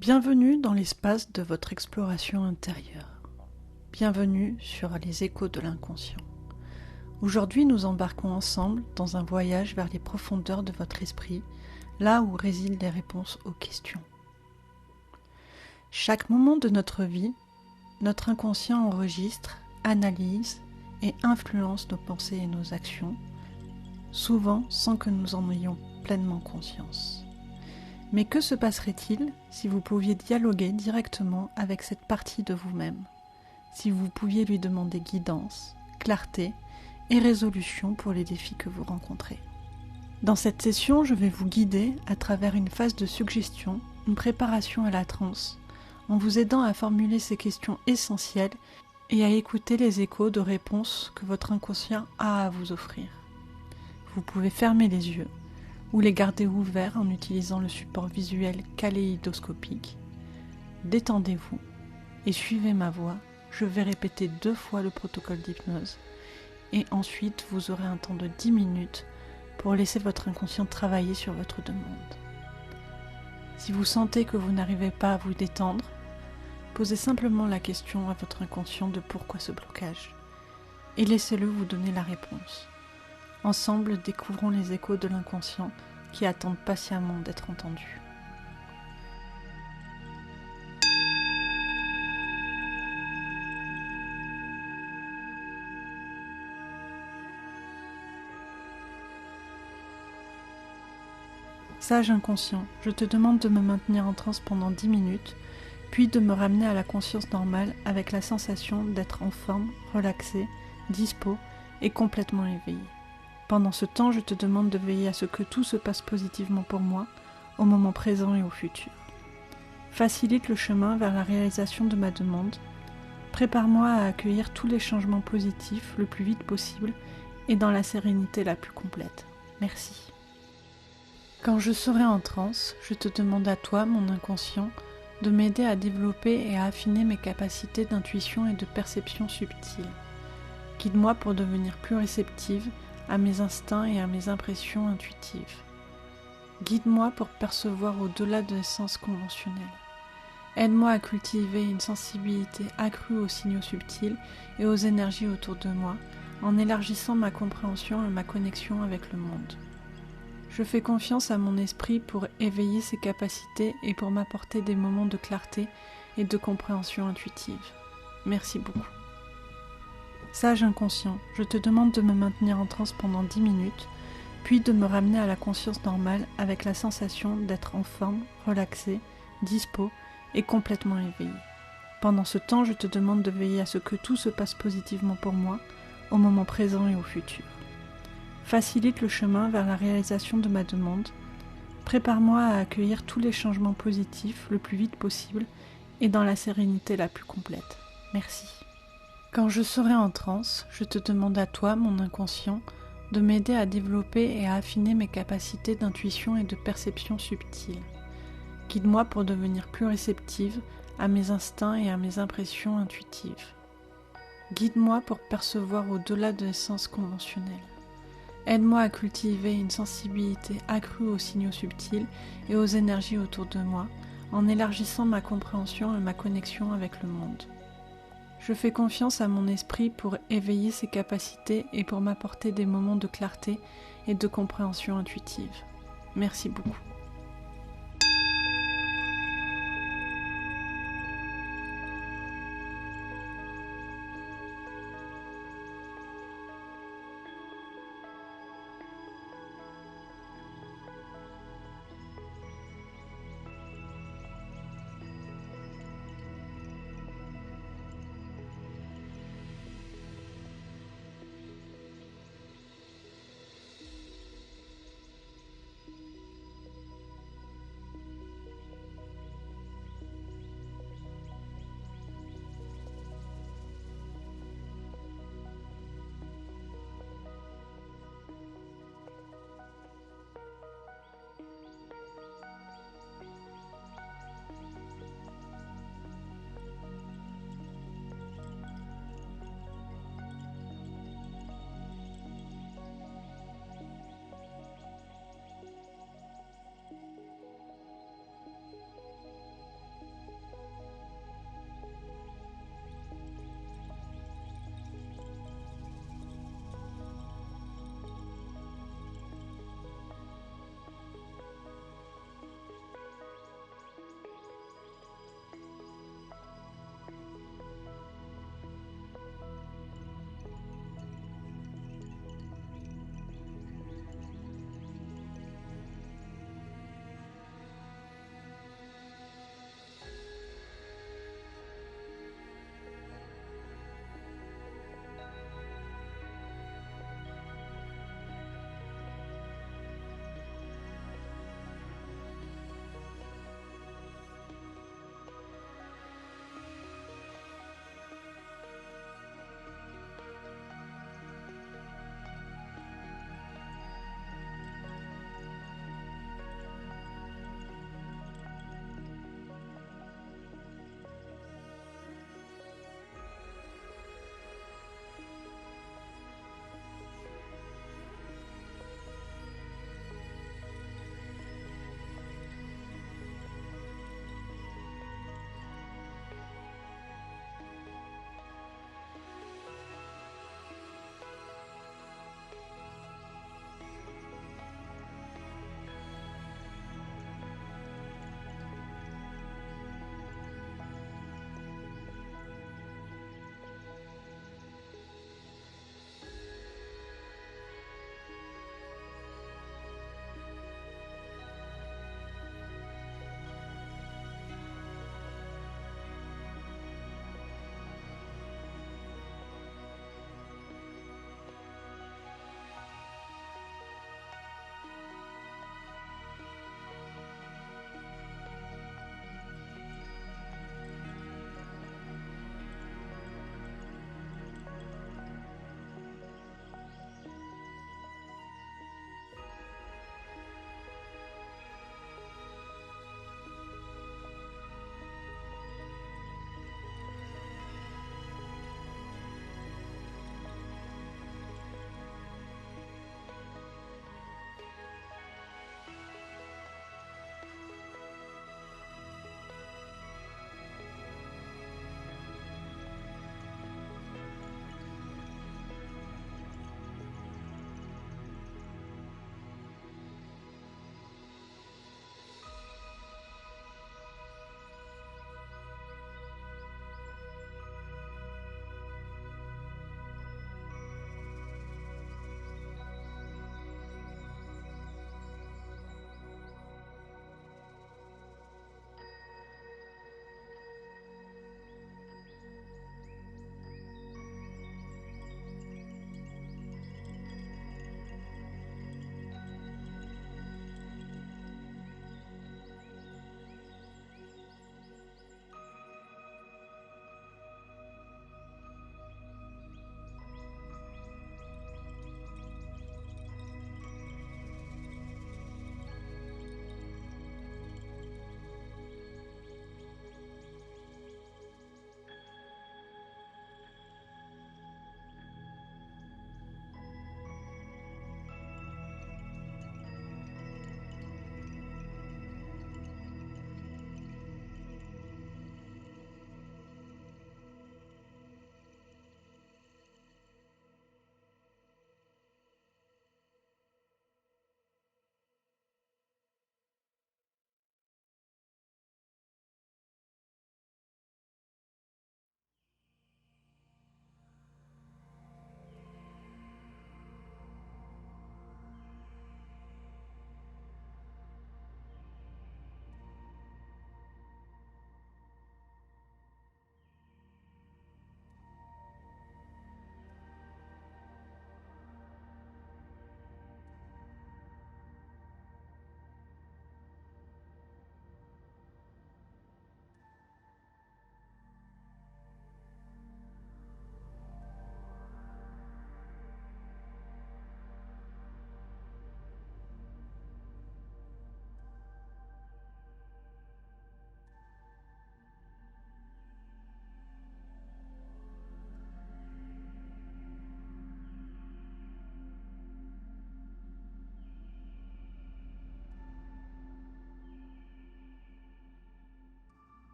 Bienvenue dans l'espace de votre exploration intérieure. Bienvenue sur les échos de l'inconscient. Aujourd'hui, nous embarquons ensemble dans un voyage vers les profondeurs de votre esprit, là où résident les réponses aux questions. Chaque moment de notre vie, notre inconscient enregistre, analyse et influence nos pensées et nos actions, souvent sans que nous en ayons pleinement conscience. Mais que se passerait-il si vous pouviez dialoguer directement avec cette partie de vous-même, si vous pouviez lui demander guidance, clarté et résolution pour les défis que vous rencontrez? Dans cette session, je vais vous guider à travers une phase de suggestion, une préparation à la transe, en vous aidant à formuler ces questions essentielles et à écouter les échos de réponses que votre inconscient a à vous offrir. Vous pouvez fermer les yeux ou les garder ouverts en utilisant le support visuel kaléidoscopique. Détendez-vous et suivez ma voix. Je vais répéter 2 fois le protocole d'hypnose et ensuite vous aurez un temps de 10 minutes pour laisser votre inconscient travailler sur votre demande. Si vous sentez que vous n'arrivez pas à vous détendre, posez simplement la question à votre inconscient de pourquoi ce blocage et laissez-le vous donner la réponse. Ensemble, découvrons les échos de l'inconscient qui attendent patiemment d'être entendus. Sage inconscient, je te demande de me maintenir en transe pendant 10 minutes, puis de me ramener à la conscience normale avec la sensation d'être en forme, relaxé, dispo et complètement éveillé. Pendant ce temps, je te demande de veiller à ce que tout se passe positivement pour moi, au moment présent et au futur. Facilite le chemin vers la réalisation de ma demande. Prépare-moi à accueillir tous les changements positifs le plus vite possible et dans la sérénité la plus complète. Merci. Quand je serai en transe, je te demande à toi, mon inconscient, de m'aider à développer et à affiner mes capacités d'intuition et de perception subtile. Guide-moi pour devenir plus réceptive à mes instincts et à mes impressions intuitives. Guide-moi pour percevoir au-delà des sens conventionnels. Aide-moi à cultiver une sensibilité accrue aux signaux subtils et aux énergies autour de moi, en élargissant ma compréhension et ma connexion avec le monde. Je fais confiance à mon esprit pour éveiller ses capacités et pour m'apporter des moments de clarté et de compréhension intuitive. Merci beaucoup. Sage inconscient, je te demande de me maintenir en transe pendant 10 minutes, puis de me ramener à la conscience normale avec la sensation d'être en forme, relaxé, dispo et complètement éveillé. Pendant ce temps, je te demande de veiller à ce que tout se passe positivement pour moi, au moment présent et au futur. Facilite le chemin vers la réalisation de ma demande. Prépare-moi à accueillir tous les changements positifs le plus vite possible et dans la sérénité la plus complète. Merci. Quand je serai en transe, je te demande à toi, mon inconscient, de m'aider à développer et à affiner mes capacités d'intuition et de perception subtile. Guide-moi pour devenir plus réceptive à mes instincts et à mes impressions intuitives. Guide-moi pour percevoir au-delà des sens conventionnels. Aide-moi à cultiver une sensibilité accrue aux signaux subtils et aux énergies autour de moi, en élargissant ma compréhension et ma connexion avec le monde. Je fais confiance à mon esprit pour éveiller ses capacités et pour m'apporter des moments de clarté et de compréhension intuitive. Merci beaucoup.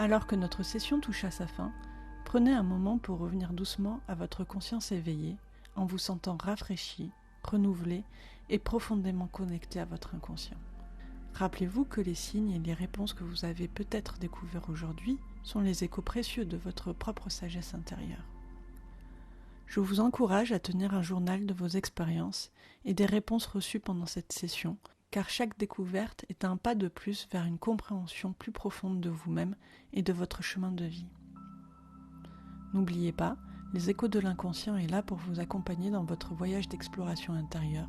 Alors que notre session touche à sa fin, prenez un moment pour revenir doucement à votre conscience éveillée en vous sentant rafraîchi, renouvelé et profondément connecté à votre inconscient. Rappelez-vous que les signes et les réponses que vous avez peut-être découverts aujourd'hui sont les échos précieux de votre propre sagesse intérieure. Je vous encourage à tenir un journal de vos expériences et des réponses reçues pendant cette session, car chaque découverte est un pas de plus vers une compréhension plus profonde de vous-même et de votre chemin de vie. N'oubliez pas, les échos de l'inconscient est là pour vous accompagner dans votre voyage d'exploration intérieure.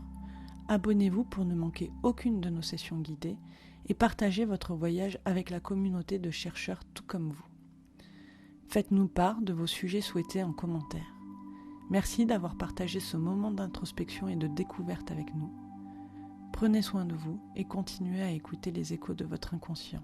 Abonnez-vous pour ne manquer aucune de nos sessions guidées et partagez votre voyage avec la communauté de chercheurs tout comme vous. Faites-nous part de vos sujets souhaités en commentaire. Merci d'avoir partagé ce moment d'introspection et de découverte avec nous. Prenez soin de vous et continuez à écouter les échos de votre inconscient.